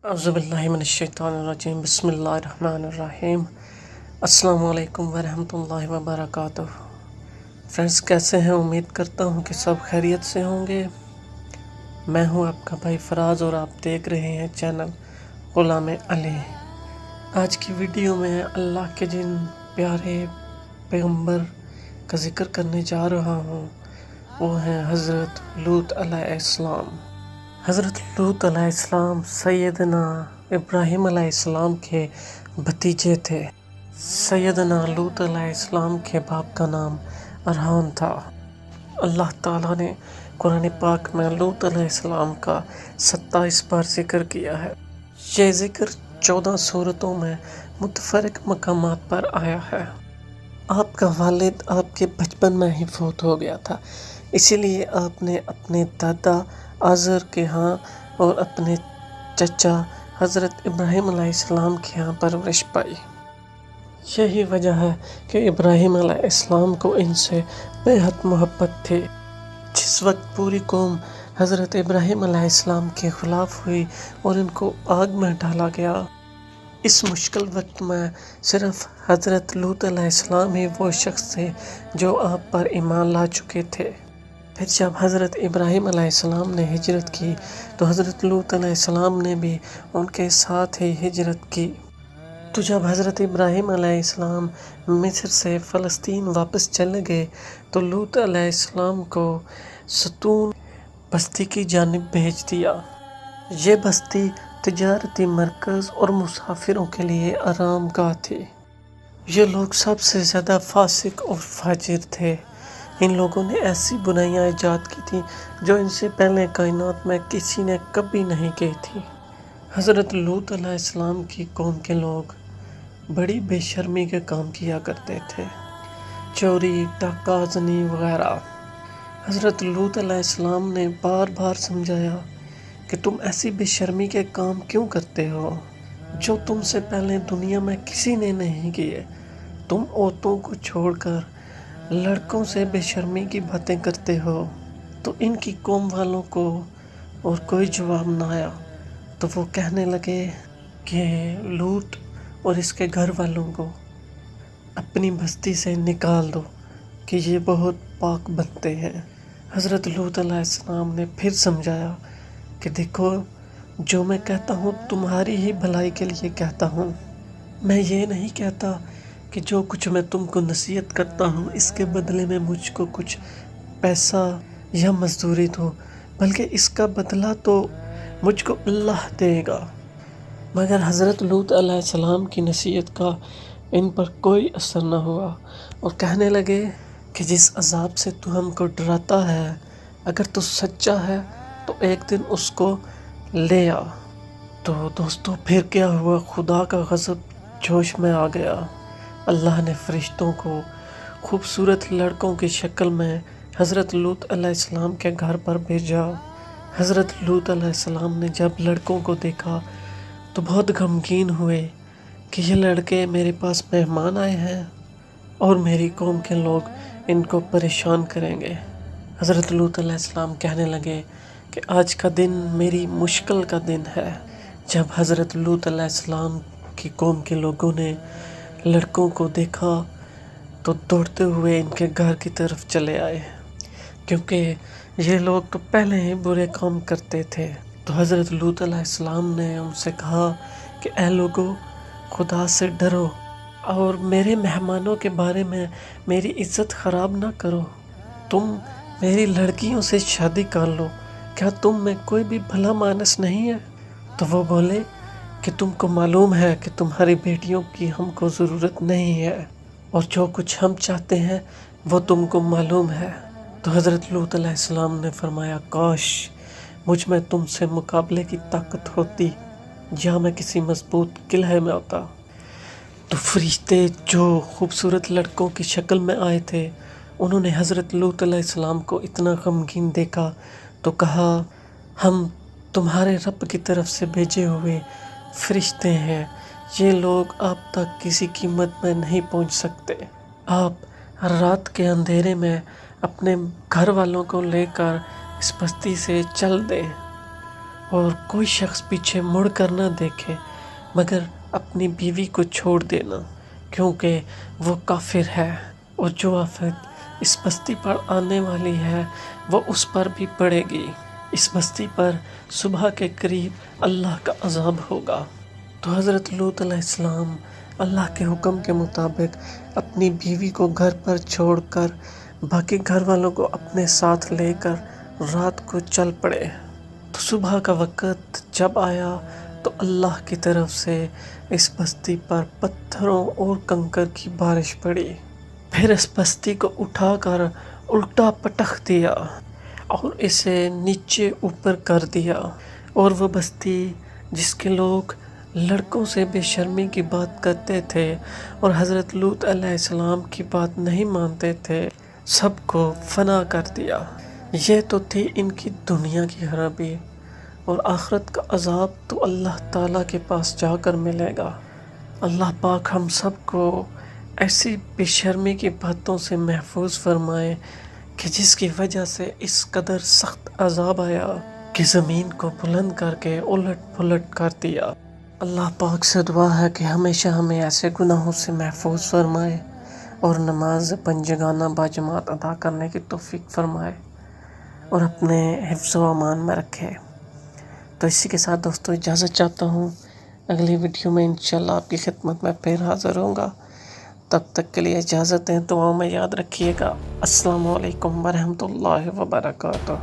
अज़ुबिल्लाहिमिनश्शैतानिर्रजीम बिस्मिल्लाहिर्रहमानिर्रहीम। अस्सलामु अलैकुम वरहमतुल्लाहि वबरकातुहू। फ्रेंड्स, कैसे हैं? उम्मीद करता हूं कि सब खैरियत से होंगे। मैं हूं आपका भाई फराज और आप देख रहे हैं चैनल ग़ुलाम अली। आज की वीडियो में अल्लाह के जिन प्यारे पैगंबर का ज़िक्र करने जा रहा हूं वो हैं हज़रत लूत अलैहिस्सलाम। हज़रत लूत अलैहिस्सलाम सैयदना इब्राहीम अलैहिस्सलाम के भतीजे थे। सैयदना लूत अलैहिस्सलाम के बाप का नाम अरहान था। अल्लाह ताला ने कुरान पाक में लूत अलैहिस्सलाम का 27 बार जिक्र किया है। ये जिक्र 14 सूरतों में मुतफरक मकामात पर आया है। आपका वालिद आपके बचपन में ही फौत हो गया था, इसीलिए आपने अपने दादा आज़र के यहाँ और अपने चचा हज़रत इब्राहीम अलैहिस्सलाम के यहाँ परवरिश पाई। यही वजह है कि इब्राहीम अलैहिस्सलाम को इनसे बेहद मोहब्बत थी। जिस वक्त पूरी कौम हज़रत इब्राहीम अलैहिस्सलाम के ख़िलाफ़ हुई और इनको आग में डाला गया, इस मुश्किल वक्त में सिर्फ हज़रत लूत अलैहिस्सलाम ही वो शख्स थे जो आप पर ईमान ला चुके थे। फिर जब हज़रत इब्राहीम अलैहिस्सलाम ने हिजरत की तो हज़रत लूत अलैहिस्सलाम ने भी उनके साथ ही हिजरत की। तो जब हज़रत इब्राहीम अलैहिस्सलाम मिस्र से फ़लस्तीन वापस चले गए तो लूत अलैहिस्सलाम को सतून बस्ती की जानिब भेज दिया। ये बस्ती तिजारती मरकज़ और मुसाफिरों के लिए आरामगाह थी। ये लोग सबसे ज़्यादा फासिक और फाजिर थे। इन लोगों ने ऐसी बुराइयां ईजाद की थी जो इनसे पहले कायनात में किसी ने कभी नहीं की थी। हज़रत लूत अलैहिस्सलाम की कौम के लोग बड़ी बेशर्मी के काम किया करते थे, चोरी, डाका, ज़नी वगैरह। हज़रत लूत अलैहिस्सलाम ने बार बार समझाया कि तुम ऐसी बेशर्मी के काम क्यों करते हो जो तुमसे पहले दुनिया में किसी ने नहीं किए। तुम औरतों को छोड़कर लड़कों से बेशर्मी की बातें करते हो। तो इनकी कौम वालों को और कोई जवाब ना आया तो वो कहने लगे कि लूत और इसके घर वालों को अपनी बस्ती से निकाल दो कि ये बहुत पाक बनते हैं। हज़रत लूत अलैहिस्सलाम ने फिर समझाया कि देखो, जो मैं कहता हूँ तुम्हारी ही भलाई के लिए कहता हूँ। मैं ये नहीं कहता कि जो कुछ मैं तुमको नसीहत करता हूँ इसके बदले में मुझको कुछ पैसा या मजदूरी दो, बल्कि इसका बदला तो मुझको अल्लाह देगा। मगर हज़रत लूत अलैहिस्सलाम की नसीहत का इन पर कोई असर न हुआ और कहने लगे कि जिस अजाब से तू हमको डराता है, अगर तू सच्चा है तो एक दिन उसको ले आ। तो दोस्तों, फिर क्या हुआ? खुदा का गज़ब जोश में आ गया। अल्लाह ने फरिश्तों को खूबसूरत लड़कों की शक्ल में हज़रत लूत अलैहिस्सलाम के घर पर भेजा। हज़रत लूत अलैहिस्सलाम ने जब लड़कों को देखा तो बहुत गमगीन हुए कि ये लड़के मेरे पास मेहमान आए हैं और मेरी कौम के लोग इनको परेशान करेंगे। हज़रत लूत अलैहिस्सलाम कहने लगे कि आज का दिन मेरी मुश्किल का दिन है। जब हज़रत लूत अलैहिस्सलाम की कौम के लोगों ने लड़कों को देखा तो दौड़ते हुए इनके घर की तरफ चले आए, क्योंकि ये लोग तो पहले ही बुरे काम करते थे। तो हज़रत लूत अलैहिस्सलाम ने उनसे कहा कि ऐ लोगों, खुदा से डरो और मेरे मेहमानों के बारे में मेरी इज़्ज़त ख़राब ना करो। तुम मेरी लड़कियों से शादी कर लो, क्या तुम में कोई भी भला मानस नहीं है? तो वो बोले कि तुमको मालूम है कि तुम्हारी बेटियों की हमको ज़रूरत नहीं है और जो कुछ हम चाहते हैं वो तुमको मालूम है। तो हज़रत लूत अलैहिस्सलाम ने फरमाया, काश मुझ में तुमसे मुकाबले की ताकत होती या मैं किसी मजबूत किले में होता। तो फरिश्ते जो खूबसूरत लड़कों की शक्ल में आए थे उन्होंने हज़रत लूत अलैहिस्सलाम को इतना गमगीन देखा तो कहा, हम तुम्हारे रब की तरफ से भेजे हुए फरिश्ते हैं। ये लोग आप तक किसी कीमत में नहीं पहुंच सकते। आप रात के अंधेरे में अपने घर वालों को लेकर इस बस्ती से चल दें। اور کوئی شخص پیچھے مڑ کر نہ دیکھے مگر اپنی بیوی کو چھوڑ دینا، کیونکہ وہ کافر ہے، اور جو آفت اس بستی پر آنے والی ہے وہ اس پر بھی پڑے گی۔ اس بستی پر صبح کے قریب اللہ کا عذاب ہوگا۔ تو حضرت لوط علیہ السلام اللہ کے حکم کے مطابق اپنی بیوی کو گھر پر چھوڑ کر باقی گھر والوں کو اپنے ساتھ لے کر رات کو چل پڑے۔ تو صبح کا وقت جب آیا تو اللہ کی طرف سے اس بستی پر پتھروں اور کنکر کی بارش پڑی۔ پھر اس بستی کو اٹھا کر الٹا پٹخ دیا اور اسے نیچے اوپر کر دیا، اور وہ بستی جس کے لوگ لڑکوں سے بے شرمی کی بات کرتے تھے اور حضرت لوط علیہ السلام کی بات نہیں مانتے تھے، سب کو فنا کر دیا۔ یہ تو تھی ان کی دنیا کی خرابی، اور آخرت کا عذاب تو اللہ تعالیٰ کے پاس جا کر ملے گا۔ اللہ پاک ہم سب کو ایسی بے شرمی کی باتوں سے محفوظ فرمائے کہ جس کی وجہ سے اس قدر سخت عذاب آیا کہ زمین کو بلند کر کے الٹ پلٹ کر دیا۔ اللہ پاک سے دعا ہے کہ ہمیشہ ہمیں ایسے گناہوں سے محفوظ فرمائے اور نماز پنجگانہ باجماعت ادا کرنے کی توفیق فرمائے اور اپنے حفظ و امان میں رکھے۔ تو اسی کے ساتھ دوستوں اجازت چاہتا ہوں، اگلی ویڈیو میں انشاءاللہ آپ کی خدمت میں پھر حاضر ہوں گا۔ تب تک کے لیے اجازت دیں، دعاؤں میں یاد رکھیے گا۔ السلام علیکم ورحمۃ اللہ وبرکاتہ۔